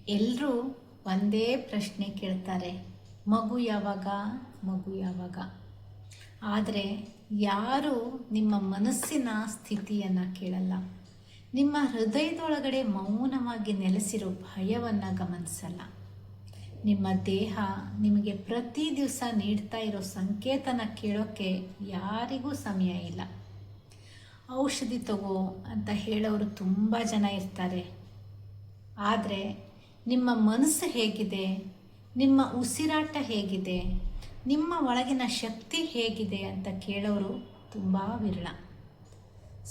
ಎಲ್ಲರೂ ಒಂದೇ ಪ್ರಶ್ನೆ ಕೇಳ್ತಾರೆ, ಮಗು ಯಾವಾಗ, ಮಗು ಯಾವಾಗ. ಆದರೆ ಯಾರೂ ನಿಮ್ಮ ಮನಸ್ಸಿನ ಸ್ಥಿತಿಯನ್ನು ಕೇಳಲ್ಲ. ನಿಮ್ಮ ಹೃದಯದೊಳಗಡೆ ಮೌನವಾಗಿ ನೆಲೆಸಿರೋ ಭಯವನ್ನು ಗಮನಿಸಲ್ಲ. ನಿಮ್ಮ ದೇಹ ನಿಮಗೆ ಪ್ರತಿ ದಿವಸ ನೀಡ್ತಾ ಇರೋ ಸಂಕೇತನ ಕೇಳೋಕ್ಕೆ ಯಾರಿಗೂ ಸಮಯ ಇಲ್ಲ. ಔಷಧಿ ತಗೋ ಅಂತ ಹೇಳೋರು ತುಂಬ ಜನ ಇರ್ತಾರೆ. ಆದರೆ ನಿಮ್ಮ ಮನಸ್ಸು ಹೇಗಿದೆ, ನಿಮ್ಮ ಉಸಿರಾಟ ಹೇಗಿದೆ, ನಿಮ್ಮ ಒಳಗಿನ ಶಕ್ತಿ ಹೇಗಿದೆ ಅಂತ ಕೇಳೋರು ತುಂಬ ವಿರಳ.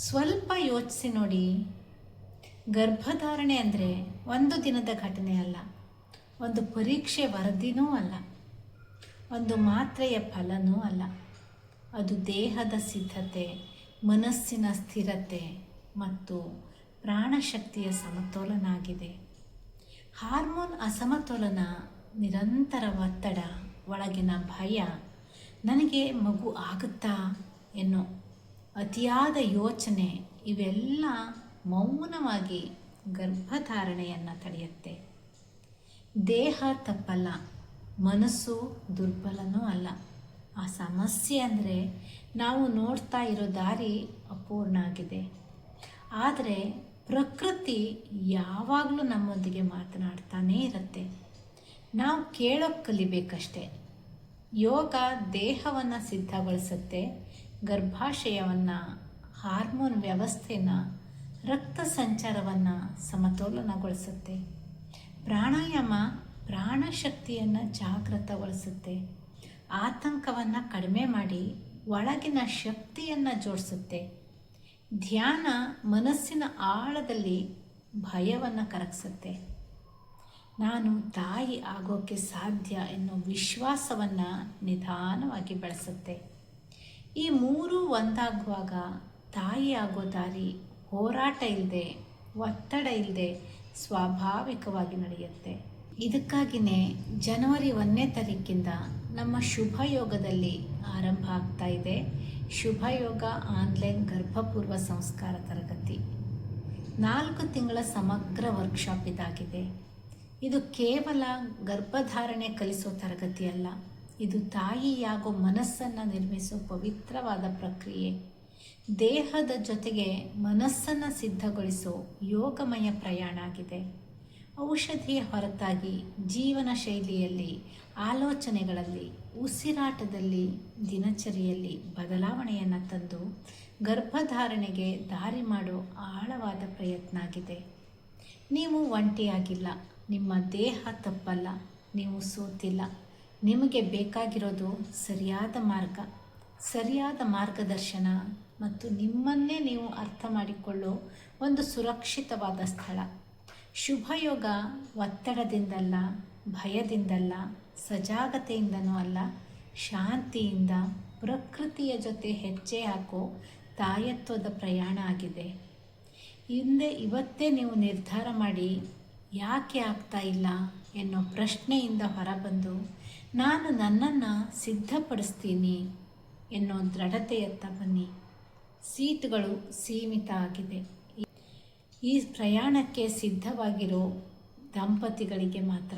ಸ್ವಲ್ಪ ಯೋಚಿಸಿ ನೋಡಿ. ಗರ್ಭಧಾರಣೆ ಅಂದರೆ ಒಂದು ದಿನದ ಘಟನೆ ಅಲ್ಲ, ಒಂದು ಪರೀಕ್ಷೆ ವರದಿನೂ ಅಲ್ಲ, ಒಂದು ಮಾತ್ರೆಯ ಫಲನೂ ಅಲ್ಲ. ಅದು ದೇಹದ ಸಿದ್ಧತೆ, ಮನಸ್ಸಿನ ಸ್ಥಿರತೆ ಮತ್ತು ಪ್ರಾಣಶಕ್ತಿಯ ಸಮತೋಲನ ಆಗಿದೆ. ಹಾರ್ಮೋನ್ ಅಸಮತೋಲನ, ನಿರಂತರ ಒತ್ತಡ, ಒಳಗಿನ ಭಯ, ನನಗೆ ಮಗು ಆಗುತ್ತಾ ಎನ್ನೋ ಅತಿಯಾದ ಯೋಚನೆ, ಇವೆಲ್ಲ ಮೌನವಾಗಿ ಗರ್ಭಧಾರಣೆಯನ್ನು ತಡೆಯುತ್ತೆ. ದೇಹ ತಪ್ಪಲ್ಲ, ಮನಸ್ಸು ದುರ್ಬಲನೂ ಅಲ್ಲ. ಆ ಸಮಸ್ಯೆ ಅಂದರೆ ನಾವು ನೋಡ್ತಾ ಇರೋ ದಾರಿ ಅಪೂರ್ಣ ಆಗಿದೆ. ಆದರೆ ಪ್ರಕೃತಿ ಯಾವಾಗಲೂ ನಮ್ಮೊಂದಿಗೆ ಮಾತನಾಡ್ತಾನೇ ಇರುತ್ತೆ. ನಾವು ಕೇಳೋಕ್ಕೆ ಕಲಿಬೇಕಷ್ಟೆ. ಯೋಗ ದೇಹವನ್ನು ಸಿದ್ಧಗೊಳಿಸುತ್ತೆ, ಗರ್ಭಾಶಯವನ್ನು, ಹಾರ್ಮೋನ್ ವ್ಯವಸ್ಥೆನ, ರಕ್ತ ಸಂಚಾರವನ್ನು ಸಮತೋಲನಗೊಳಿಸುತ್ತೆ. ಪ್ರಾಣಾಯಾಮ ಪ್ರಾಣಶಕ್ತಿಯನ್ನು ಜಾಗೃತಗೊಳಿಸುತ್ತೆ, ಆತಂಕವನ್ನು ಕಡಿಮೆ ಮಾಡಿ ಒಳಗಿನ ಶಕ್ತಿಯನ್ನು ಜೋಡಿಸುತ್ತೆ. ಧ್ಯಾನ ಮನಸ್ಸಿನ ಆಳದಲ್ಲಿ ಭಯವನ್ನು ಕರಗಿಸುತ್ತೆ. ನಾನು ತಾಯಿ ಆಗೋಕ್ಕೆ ಸಾಧ್ಯ ಎನ್ನೋ ವಿಶ್ವಾಸವನ್ನು ನಿಧಾನವಾಗಿ ಬೆಳೆಸುತ್ತೆ. ಈ ಮೂರೂ ಒಂದಾಗುವಾಗ ತಾಯಿ ಆಗೋ ದಾರಿ ಹೋರಾಟ ಇಲ್ಲದೆ, ಒತ್ತಡ ಇಲ್ಲದೆ ಸ್ವಾಭಾವಿಕವಾಗಿ ನಡೆಯುತ್ತೆ. ಇದಕ್ಕಾಗಿಯೇ ಜನವರಿ 1ನೇ ತಾರೀಕಿಂದ ನಮ್ಮ ಶುಭಯೋಗದಲ್ಲಿ ಆರಂಭ ಆಗ್ತಾ ಇದೆ ಶುಭಯೋಗ ಆನ್ಲೈನ್ ಗರ್ಭಪೂರ್ವ ಸಂಸ್ಕಾರ ತರಗತಿ. 4 ತಿಂಗಳ ಸಮಗ್ರ ವರ್ಕ್ಶಾಪ್ ಇದಾಗಿದೆ. ಇದು ಕೇವಲ ಗರ್ಭಧಾರಣೆ ಕಲಿಸೋ ತರಗತಿಯಲ್ಲ, ಇದು ತಾಯಿಯಾಗೋ ಮನಸ್ಸನ್ನು ನಿರ್ಮಿಸೋ ಪವಿತ್ರವಾದ ಪ್ರಕ್ರಿಯೆ. ದೇಹದ ಜೊತೆಗೆ ಮನಸ್ಸನ್ನು ಸಿದ್ಧಗೊಳಿಸೋ ಯೋಗಮಯ ಪ್ರಯಾಣ ಆಗಿದೆ. ಔಷಧಿಯ ಹೊರತಾಗಿ ಜೀವನ ಶೈಲಿಯಲ್ಲಿ, ಆಲೋಚನೆಗಳಲ್ಲಿ, ಉಸಿರಾಟದಲ್ಲಿ, ದಿನಚರಿಯಲ್ಲಿ ಬದಲಾವಣೆಯನ್ನು ತಂದು ಗರ್ಭಧಾರಣೆಗೆ ದಾರಿ ಮಾಡೋ ಆಳವಾದ ಪ್ರಯತ್ನ ಆಗಿದೆ. ನೀವು ಒಂಟಿಯಾಗಿಲ್ಲ, ನಿಮ್ಮ ದೇಹ ತಪ್ಪಲ್ಲ, ನೀವು ಸೋತಿಲ್ಲ. ನಿಮಗೆ ಬೇಕಾಗಿರೋದು ಸರಿಯಾದ ಮಾರ್ಗ, ಸರಿಯಾದ ಮಾರ್ಗದರ್ಶನ ಮತ್ತು ನಿಮ್ಮನ್ನೇ ನೀವು ಅರ್ಥ ಮಾಡಿಕೊಳ್ಳೋ ಒಂದು ಸುರಕ್ಷಿತವಾದ ಸ್ಥಳ. ಶುಭಯೋಗ ಒತ್ತಡದಿಂದಲ್ಲ, ಭಯದಿಂದಲ್ಲ, ಸಜಾಗತೆಯಿಂದನೂ ಅಲ್ಲ, ಶಾಂತಿಯಿಂದ ಪ್ರಕೃತಿಯ ಜೊತೆ ಹೆಜ್ಜೆ ಹಾಕೋ ತಾಯತ್ವದ ಪ್ರಯಾಣ ಆಗಿದೆ. ಇವತ್ತೇ ನೀವು ನಿರ್ಧಾರ ಮಾಡಿ, ಯಾಕೆ ಆಗ್ತಾ ಇಲ್ಲ ಎನ್ನೋ ಪ್ರಶ್ನೆಯಿಂದ ಹೊರಬಂದು ನಾನು ನನ್ನನ್ನು ಸಿದ್ಧಪಡಿಸ್ತೀನಿ ಎನ್ನೋ ದೃಢತೆಯತ್ತ ಬನ್ನಿ. ಸೀಟುಗಳು ಸೀಮಿತ ಆಗಿದೆ. ಈ ಪ್ರಯಾಣಕ್ಕೆ ಸಿದ್ಧವಾಗಿರೋ ದಂಪತಿಗಳಿಗೆ ಮಾತ್ರ.